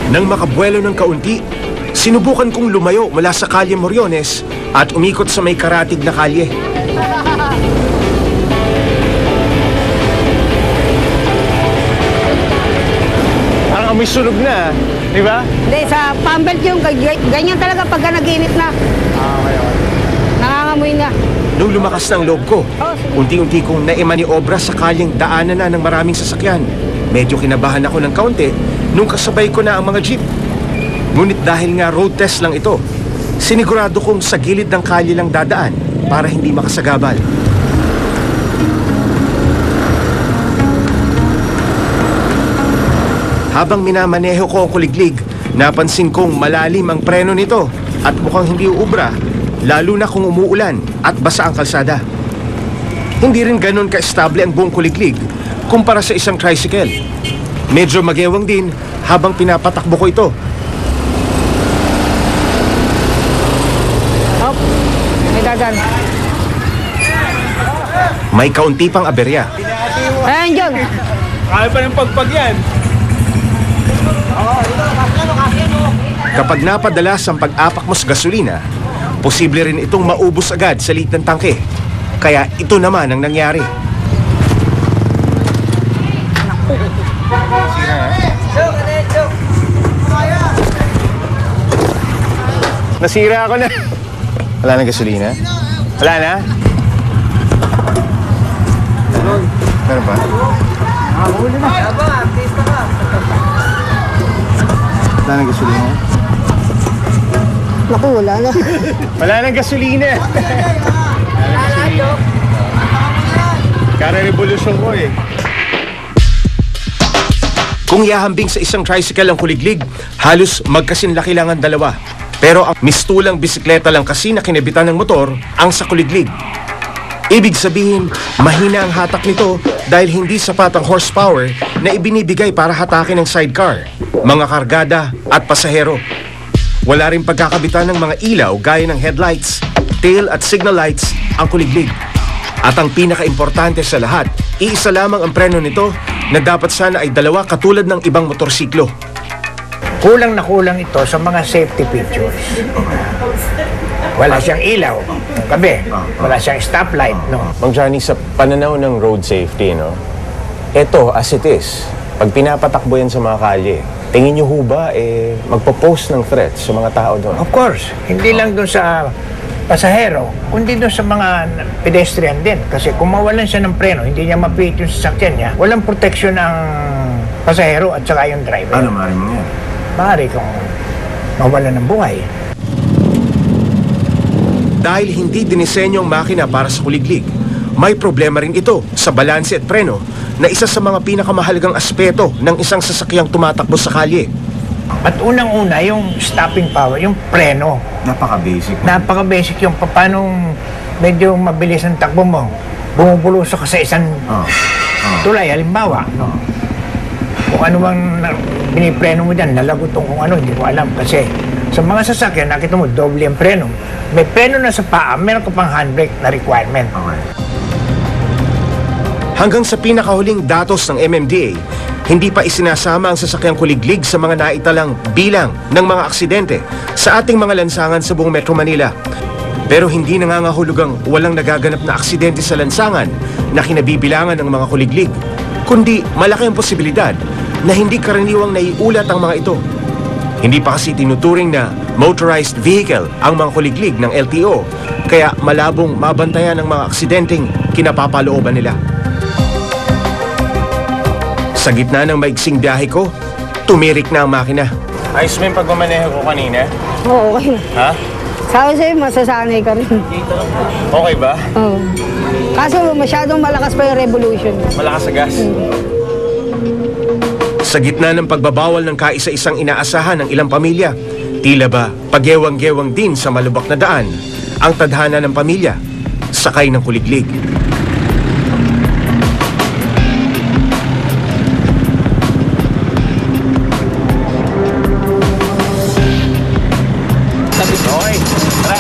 Nang makabuelo ng kaunti, sinubukan kong lumayo mula sa Kalye Moriones at umikot sa may karatig na kalye. Ang amoy sunog na, di ba? Hindi, sa pambelt yung ganyan talaga pagka nag-init na. Okay. Nangangamoy na. Nung lumakas ng loob ko, unti-unti kong naimaniobra sa kalyeng daanan na ng maraming sasakyan. Medyo kinabahan ako ng kaunti nung kasabay ko na ang mga jeep. Ngunit dahil nga road test lang ito, sinigurado kong sa gilid ng kalye lang dadaan para hindi makasagabal. Habang minamaneho ko ang kuliglig, napansin kong malalim ang preno nito at mukhang hindi uubra, lalo na kung umuulan at basa ang kalsada. Hindi rin ganun ka-estable ang buong kuliglig kumpara sa isang tricycle. Medyo magewang din habang pinapatakbo ko ito. Oh, may dagan. May kaunti pang aberya. Ayan, John. Kaya pa ng pagpag yan. Kapag napadalas ang pag-apakmos gasolina, posible rin itong maubos agad sa liit ng tangke. Kaya ito naman ang nangyari. Nasira ako na. Wala na gasolina? Wala na? Meron pa? Wala na gasolina? Naku, wala na. Wala na gasolina. Kara-revolusyon ko eh. Kung ihahambing sa isang tricycle ang kuliglig, halos magkasinlaki lang ang dalawa. Pero ang mistulang bisikleta lang kasi na kinabitan ng motor ang sa kuliglig. Ibig sabihin, mahina ang hatak nito dahil hindi sapat ang horsepower na ibinibigay para hatakin ng sidecar, mga kargada at pasahero. Wala rin pagkakabitan ng mga ilaw gaya ng headlights, tail at signal lights ang kuliglig. At ang pinaka-importante sa lahat, iisa lamang ang preno nito na dapat sana ay dalawa katulad ng ibang motorsiklo. Kulang na kulang ito sa mga safety features. Wala siyang ilaw, gabi. Wala siyang stoplight, no? Mang Johnny, sa pananaw ng road safety, no? Ito, as it is, pag pinapatakbo yan sa mga kalye, tingin nyo ho ba, magpo-post ng threats sa mga tao doon? Of course, hindi lang doon sa pasahero, kundi doon sa mga pedestrian din. Kasi kung mawalan siya ng preno, hindi niya mapihit yung sasakyan niya, walang proteksyon ang pasahero at saka yung driver. Ano maaaring mangyari? Maaari kung mawalan ng buhay. Dahil hindi dinisenyo ang makina para sa kuliglig, may problema rin ito sa balanse at preno na isa sa mga pinakamahalagang aspeto ng isang sasakyang tumatakbo sa kalye. At unang-una, yung stopping power, yung preno. Napaka-basic. Napaka-basic yung paano medyo mabilis ang takbo mo. Bumubulusok ka sa isang tulay, halimbawa. Kung ano bang binipreno mo dyan, nalagutong kung ano, hindi ko alam. Kasi sa mga sasakyan, nakita mo, doble ang preno. May preno na sa paa, meron ka pang handbrake na requirement. Hanggang sa pinakahuling datos ng MMDA, hindi pa isinasama ang sasakyang kuliglig sa mga naitalang bilang ng mga aksidente sa ating mga lansangan sa buong Metro Manila. Pero hindi nangangahulugang walang nagaganap na aksidente sa lansangan na kinabibilangan ng mga kuliglig, kundi malaki ang posibilidad na hindi karaniwang naiulat ang mga ito. Hindi pa kasi tinuturing na motorized vehicle ang mga kuliglig ng LTO, kaya malabong mabantayan ang mga aksidenteng kinapapalooban nila. Sa gitna ng maigsing biyahe ko, tumirik na ang makina. Ayos mo yung pagmamaneho ko kanina? Oo, okay. Ha? Sabi sa'yo, masasanay ka rin. Okay ba? Oo. Kaso masyadong malakas pa yung revolution. Malakas sa gas? Sa gitna ng pagbabawal ng kaisa-isang inaasahan ng ilang pamilya, tila ba pagyewang-gewang din sa malubak na daan ang tadhana ng pamilya, sakay ng kuliglig. Okay, tara.